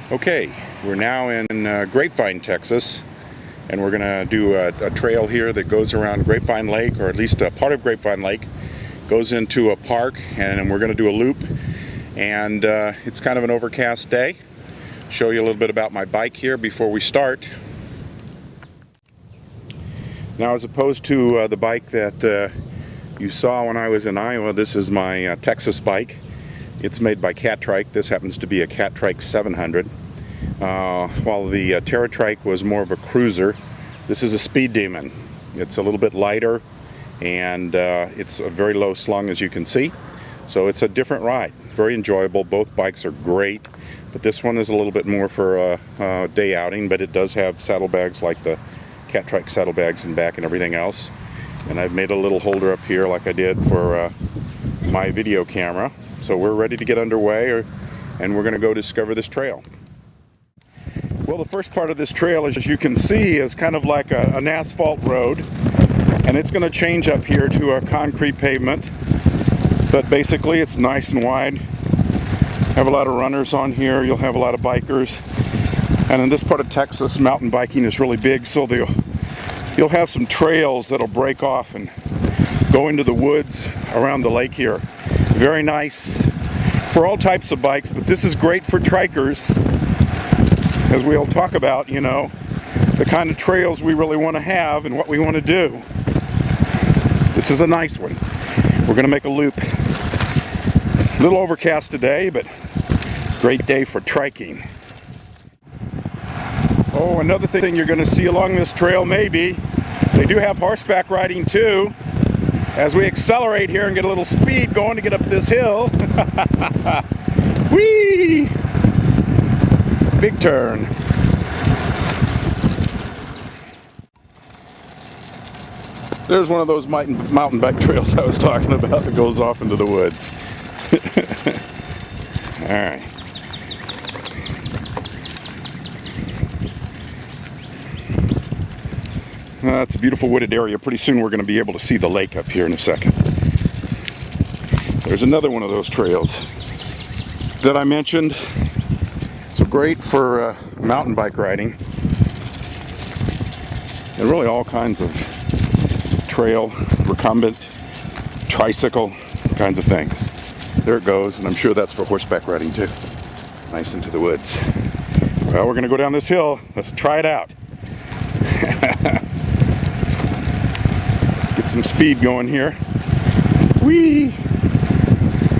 Okay, we're now in Grapevine, Texas, and we're going to do a trail here that goes around Grapevine Lake, or at least a part of Grapevine Lake, goes into a park, and we're going to do a loop. And it's kind of an overcast day. Show you a little bit about my bike here before we start. Now, as opposed to the bike that you saw when I was in Iowa, this is my Texas bike. It's made by Catrike. This happens to be a Catrike 700. While the TerraTrike was more of a cruiser, this is a speed demon. It's a little bit lighter, and it's a very low slung, as you can see. So it's a different ride. Very enjoyable. Both bikes are great, but this one is a little bit more for a day outing, but it does have saddlebags like the Catrike saddlebags in back and everything else. And I've made a little holder up here like I did for my video camera. So we're ready to get underway, and we're going to go discover this trail. Well, the first part of this trail, as you can see, is kind of like an asphalt road, and it's going to change up here to a concrete pavement. But basically, it's nice and wide. Have a lot of runners on here. You'll have a lot of bikers. And in this part of Texas, mountain biking is really big, so you'll have some trails that'll break off and go into the woods around the lake here. Very nice for all types of bikes, but this is great for trikers, as we'll talk about, you know, the kind of trails we really want to have and what we want to do. This is a nice one. We're going to make a loop. A little overcast today, but great day for triking. Oh, another thing you're going to see along this trail, maybe, they do have horseback riding too. As we accelerate here and get a little speed going to get up this hill. Whee! Big turn. There's one of those mountain bike trails I was talking about that goes off into the woods. All right. It's a beautiful wooded area. Pretty soon we're going to be able to see the lake up here in a second. There's another one of those trails that I mentioned. So great for mountain bike riding. And really all kinds of trail, recumbent, tricycle, kinds of things. There it goes, and I'm sure that's for horseback riding too. Nice into the woods. Well, we're going to go down this hill. Let's try it out. Get some speed going here. Whee!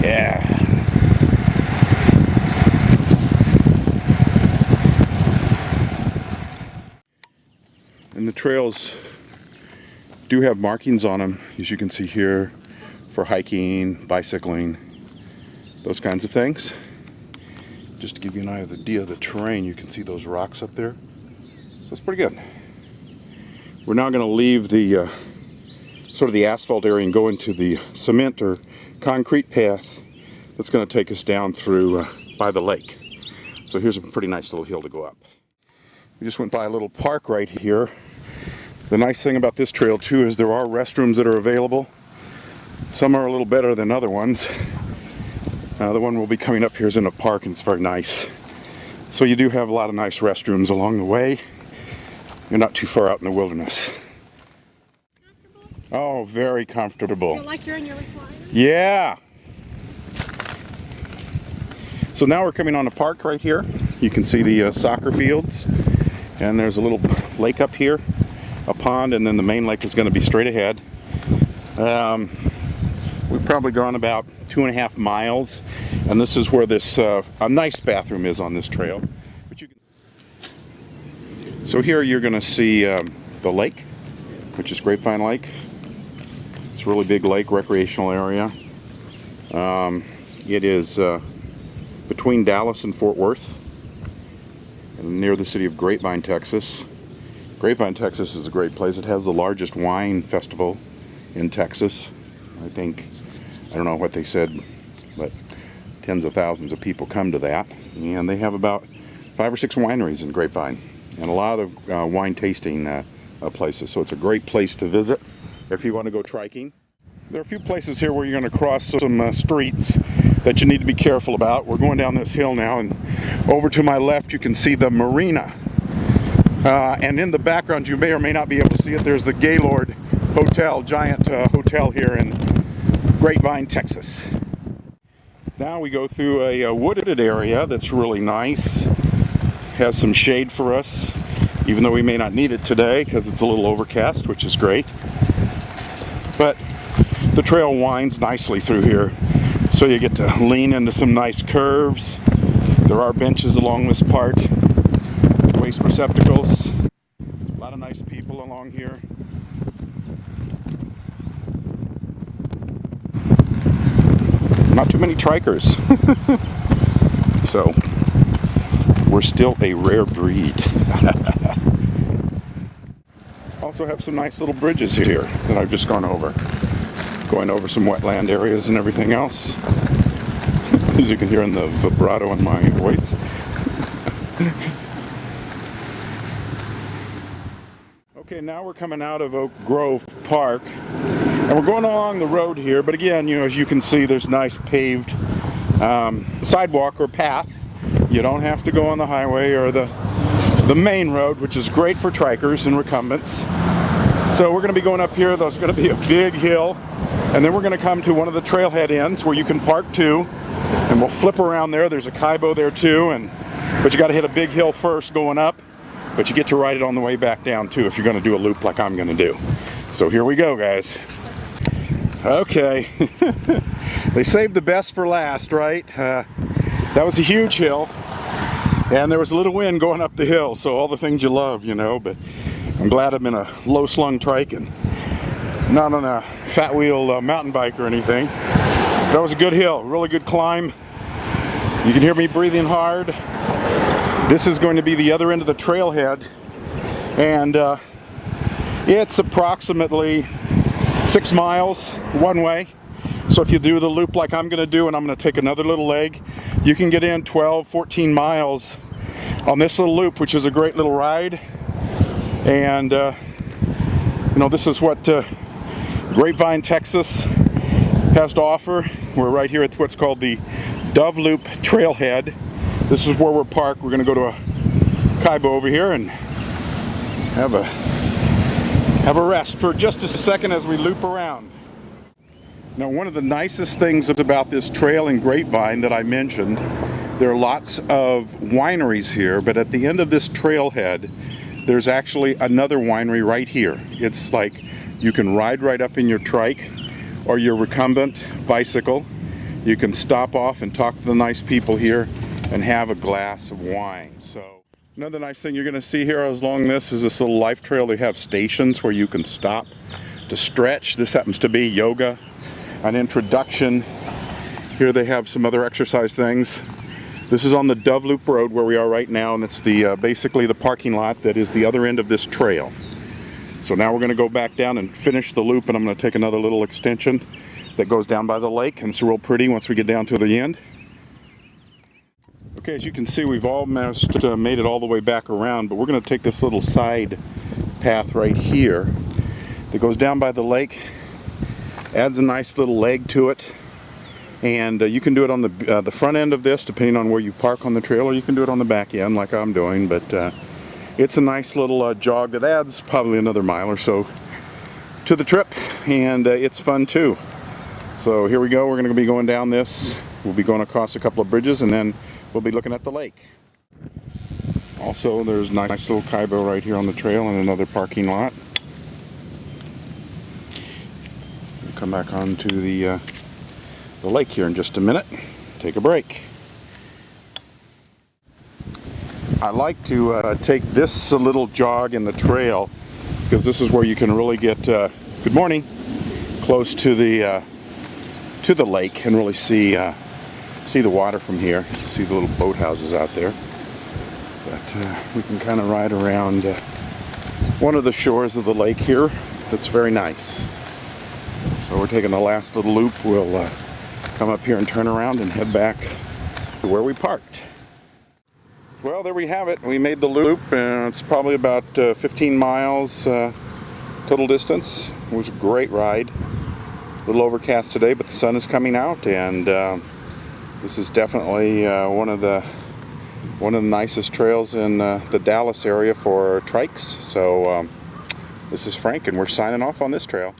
Yeah. And the trails do have markings on them, as you can see here, for hiking, bicycling, those kinds of things. Just to give you an idea of the terrain, you can see those rocks up there. So it's pretty good. We're now going to leave the sort of the asphalt area and go into the cement or concrete path that's going to take us down through by the lake. So here's a pretty nice little hill to go up. We just went by a little park right here. The nice thing about this trail too is there are restrooms that are available. Some are a little better than other ones. The one we'll be coming up here is in a park, and it's very nice. So you do have a lot of nice restrooms along the way. You're not too far out in the wilderness. Oh, very comfortable. Feel like you're in your recliner? Yeah. So now we're coming on a park right here. You can see the soccer fields, and there's a little lake up here, a pond, and then the main lake is going to be straight ahead. We've probably gone about 2.5 miles, and this is where this a nice bathroom is on this trail. So here you're going to see the lake, which is Grapevine Lake. It's a really big lake, recreational area. It is between Dallas and Fort Worth, and near the city of Grapevine, Texas. Grapevine, Texas is a great place. It has the largest wine festival in Texas. I think, I don't know what they said, but tens of thousands of people come to that. And they have about 5 or 6 wineries in Grapevine, and a lot of wine tasting places. So it's a great place to visit if you want to go triking. There are a few places here where you're going to cross some streets. that you need to be careful about. We're going down this hill now, and over to my left you can see the marina. And in the background, you may or may not be able to see it, there's the Gaylord Hotel, giant hotel here in Grapevine, Texas. Now we go through a wooded area that's really nice. Has some shade for us, even though we may not need it today because it's a little overcast, which is great. But the trail winds nicely through here, so you get to lean into some nice curves. There are benches along this part, waste receptacles, a lot of nice people along here. Not too many trikers. So we're still a rare breed. Also have some nice little bridges here that I've just gone over. Going over some wetland areas and everything else. As you can hear in the vibrato in my voice. Okay, now we're coming out of Oak Grove Park. And we're going along the road here, but again, you know, as you can see, there's nice paved sidewalk or path. You don't have to go on the highway or the main road, which is great for trikers and recumbents. So we're going to be going up here. There's going to be a big hill, and then we're going to come to one of the trailhead ends where you can park too, and we'll flip around there. There's a kaibo there too, but you got to hit a big hill first going up, but you get to ride it on the way back down too if you're going to do a loop like I'm going to do. So here we go, guys. Okay, they saved the best for last, right? That was a huge hill, and there was a little wind going up the hill, so all the things you love, you know, but I'm glad I'm in a low-slung trike and not on a fat wheel mountain bike or anything. That was a good hill, really good climb. You can hear me breathing hard. This is going to be the other end of the trailhead, and it's approximately 6 miles one way. So if you do the loop like I'm going to do, and I'm going to take another little leg, you can get in 12, 14 miles on this little loop, which is a great little ride. And you know, this is what Grapevine, Texas has to offer. We're right here at what's called the Dove Loop Trailhead. This is where we're parked. We're going to go to a kaibo over here and have a rest for just a second as we loop around. Now, one of the nicest things about this trail in Grapevine that I mentioned, there are lots of wineries here, but at the end of this trailhead, there's actually another winery right here. It's like you can ride right up in your trike or your recumbent bicycle. You can stop off and talk to the nice people here and have a glass of wine. So another nice thing you're going to see here along this is this little life trail. They have stations where you can stop to stretch. This happens to be yoga, an introduction. Here they have some other exercise things. This is on the Dove Loop Road where we are right now, and it's the basically the parking lot that is the other end of this trail. So now we're going to go back down and finish the loop, and I'm going to take another little extension that goes down by the lake, and it's real pretty once we get down to the end. Okay, as you can see, we've almost made it all the way back around, but we're going to take this little side path right here that goes down by the lake, adds a nice little leg to it, and you can do it on the front end of this depending on where you park on the trail, or you can do it on the back end like I'm doing, but it's a nice little jog that adds probably another mile or so to the trip, and it's fun too. So here we go. We're going to be going down this. We'll be going across a couple of bridges, and then we'll be looking at the lake. Also, there's a nice little kaibo right here on the trail and another parking lot. We'll come back onto the lake here in just a minute. Take a break. I like to take this little jog in the trail because this is where you can really get good morning, close to the lake and really see the water from here. You can see the little boathouses out there. But we can kind of ride around one of the shores of the lake here. That's very nice. So we're taking the last little loop. We'll come up here and turn around and head back to where we parked. Well, there we have it. We made the loop, and it's probably about 15 miles total distance. It was a great ride. A little overcast today, but the sun is coming out, and This is definitely one of the nicest trails in the Dallas area for trikes. So this is Frank, and we're signing off on this trail.